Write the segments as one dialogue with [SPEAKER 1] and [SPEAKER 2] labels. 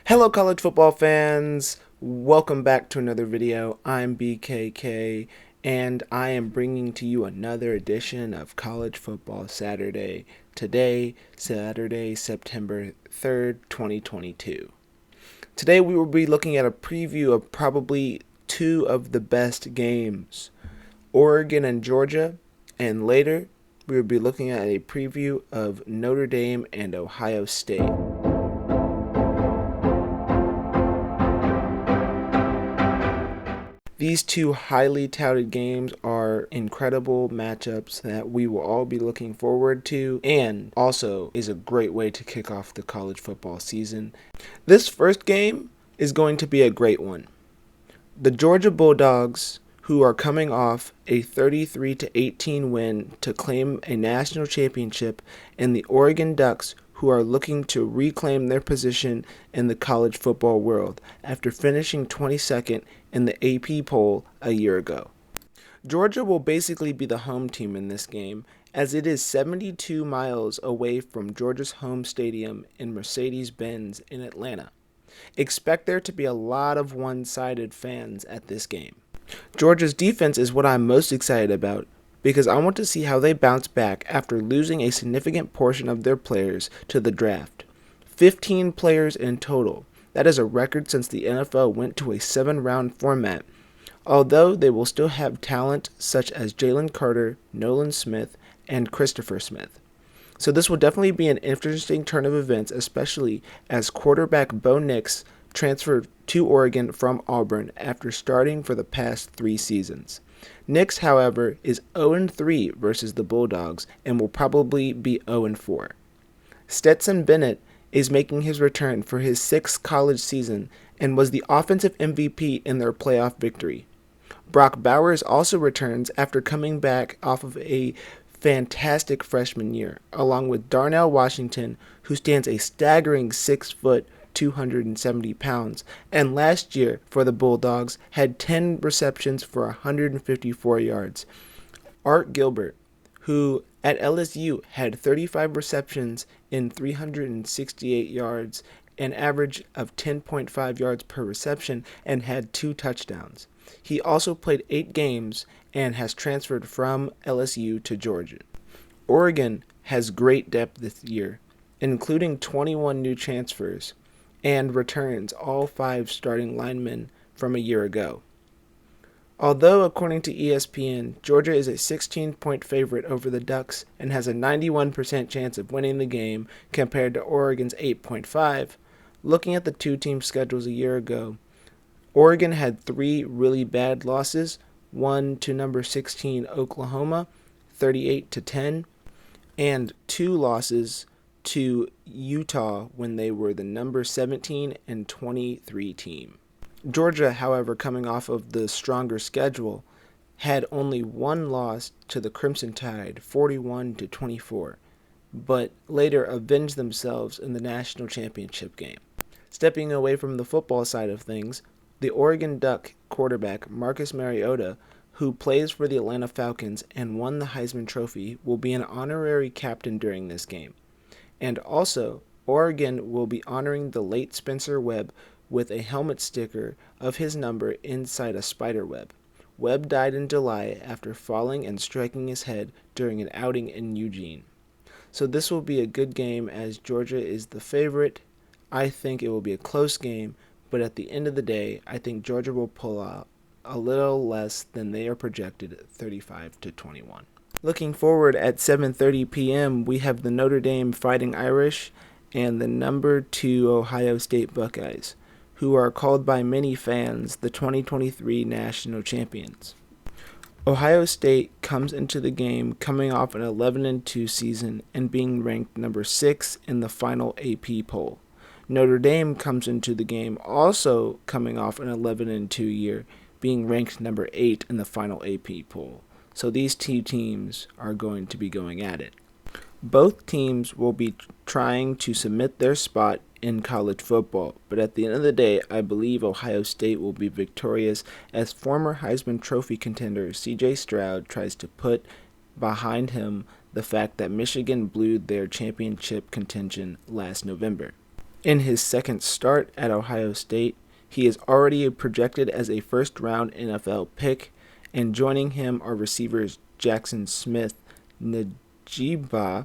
[SPEAKER 1] Hello, college football fans. Welcome back to another video. I'm BKK, and I am bringing to you another edition of College Football Saturday. Today, Saturday, September 3rd, 2022. Today, we will be looking at a preview of probably two of the best games, Oregon and Georgia, and later, we will be looking at a preview of Notre Dame and Ohio State. These two highly touted games are incredible matchups that we will all be looking forward to, and also is a great way to kick off the college football season. This first game is going to be a great one. The Georgia Bulldogs, who are coming off a 33-18 win to claim a national championship, and the Oregon Ducks, who are looking to reclaim their position in the college football world after finishing 22nd in the AP poll a year ago. Georgia will basically be the home team in this game, as it is 72 miles away from Georgia's home stadium in Mercedes-Benz in Atlanta. Expect there to be a lot of one-sided fans at this game. Georgia's defense is what I'm most excited about, because I want to see how they bounce back after losing a significant portion of their players to the draft. 15 players in total. That is a record since the NFL went to a 7-round format, although they will still have talent such as Jalen Carter, Nolan Smith, and Christopher Smith. So this will definitely be an interesting turn of events, especially as quarterback Bo Nix transferred to Oregon from Auburn after starting for the past 3 seasons. Nix, however, is 0-3 versus the Bulldogs and will probably be 0-4. Stetson Bennett is making his return for his 6th college season and was the offensive MVP in their playoff victory. Brock Bowers also returns after coming back off of a fantastic freshman year, along with Darnell Washington, who stands a staggering 6 foot 270 pounds, and last year for the Bulldogs had 10 receptions for 154 yards. Art Gilbert, who at LSU had 35 receptions in 368 yards, an average of 10.5 yards per reception, and had 2 touchdowns. He also played 8 games and has transferred from LSU to Georgia. Oregon has great depth this year, including 21 new transfers, and returns all 5 starting linemen from a year ago. Although, according to ESPN, Georgia is a 16-point favorite over the Ducks and has a 91% chance of winning the game compared to Oregon's 8.5, looking at the two teams' schedules a year ago, Oregon had 3 really bad losses, one to number 16 Oklahoma, 38-10, and 2 losses to Utah when they were the number 17 and 23 team. Georgia, however, coming off of the stronger schedule, had only 1 loss to the Crimson Tide, 41-24, but later avenged themselves in the national championship game. Stepping away from the football side of things, the Oregon Duck quarterback Marcus Mariota, who plays for the Atlanta Falcons and won the Heisman Trophy, will be an honorary captain during this game. And also, Oregon will be honoring the late Spencer Webb with a helmet sticker of his number inside a spider web. Webb died in July after falling and striking his head during an outing in Eugene. So this will be a good game as Georgia is the favorite. I think it will be a close game, but at the end of the day, I think Georgia will pull out a little less than they are projected, 35-21. Looking forward at 7:30 p.m., we have the Notre Dame Fighting Irish and the number 2 Ohio State Buckeyes, who are called by many fans the 2023 national champions. Ohio State comes into the game coming off an 11-2 season and being ranked number 6 in the final AP poll. Notre Dame comes into the game also coming off an 11-2 year, being ranked number 8 in the final AP poll. So these 2 teams are going to be going at it. Both teams will be trying to cement their spot in college football, but at the end of the day, I believe Ohio State will be victorious as former Heisman Trophy contender C.J. Stroud tries to put behind him the fact that Michigan blew their championship contention last November. In his second start at Ohio State, he is already projected as a first-round NFL pick, and joining him are receivers Jackson Smith, Njigba,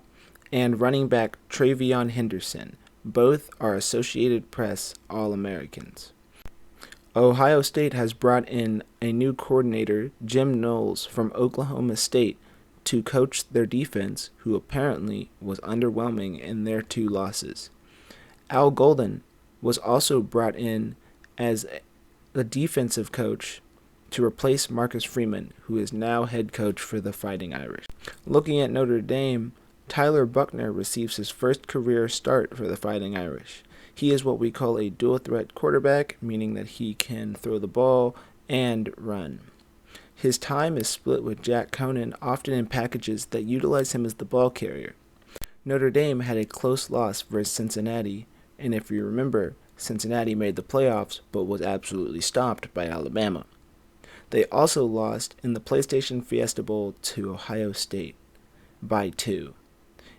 [SPEAKER 1] and running back Travion Henderson. Both are Associated Press All-Americans. Ohio State has brought in a new coordinator, Jim Knowles, from Oklahoma State, to coach their defense, who apparently was underwhelming in their 2 losses. Al Golden was also brought in as the defensive coach to replace Marcus Freeman, who is now head coach for the Fighting Irish. Looking at Notre Dame, Tyler Buchner receives his first career start for the Fighting Irish. He is what we call a dual-threat quarterback, meaning that he can throw the ball and run. His time is split with Jack Conan, often in packages that utilize him as the ball carrier. Notre Dame had a close loss versus Cincinnati, and if you remember, Cincinnati made the playoffs but was absolutely stomped by Alabama. They also lost in the PlayStation Fiesta Bowl to Ohio State by 2.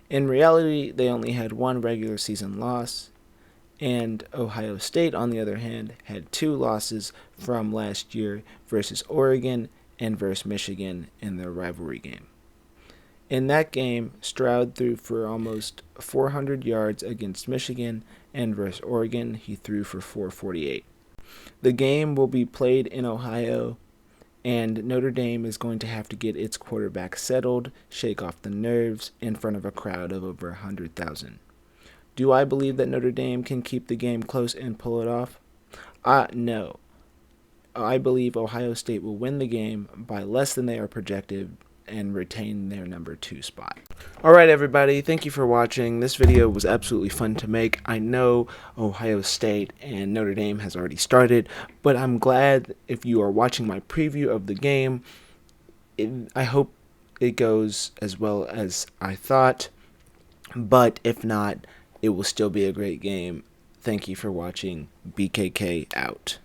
[SPEAKER 1] In reality, they only had 1 regular season loss, and Ohio State, on the other hand, had 2 losses from last year versus Oregon and versus Michigan in their rivalry game. In that game, Stroud threw for almost 400 yards against Michigan, and versus Oregon, he threw for 448. The game will be played in Ohio, and Notre Dame is going to have to get its quarterback settled, shake off the nerves in front of a crowd of over 100,000. Do I believe that Notre Dame can keep the game close and pull it off? No. I believe Ohio State will win the game by less than they are projected and retain their number 2 spot. Alright everybody, thank you for watching. This video was absolutely fun to make. I know Ohio State and Notre Dame has already started, but I'm glad if you are watching my preview of the game. I hope it goes as well as I thought, but if not, it will still be a great game. Thank you for watching. BKK out.